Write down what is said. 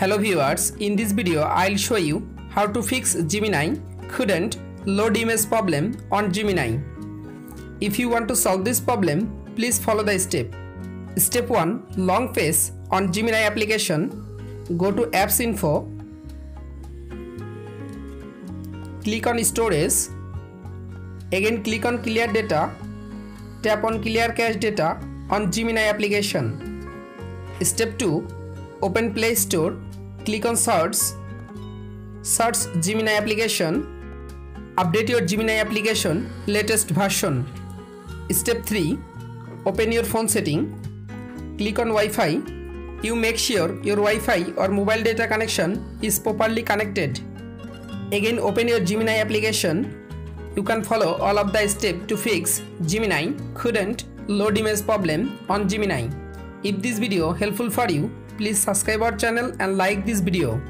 Hello viewers, in this video I'll show you how to fix Gemini couldn't load image problem on Gemini. If you want to solve this problem, please follow the step. Step 1. Long face on Gemini application. Go to Apps Info. Click on Storage. Again click on Clear Data. Tap on Clear Cache Data on Gemini application. Step 2. Open Play Store. Click on Search. Search Gemini application. Update your Gemini application latest version. Step 3. Open your phone setting. Click on Wi-Fi. You make sure your Wi-Fi or mobile data connection is properly connected. Again open your Gemini application. You can follow all of the steps to fix Gemini couldn't load image problem on Gemini. If this video helpful for you, please subscribe our channel and like this video.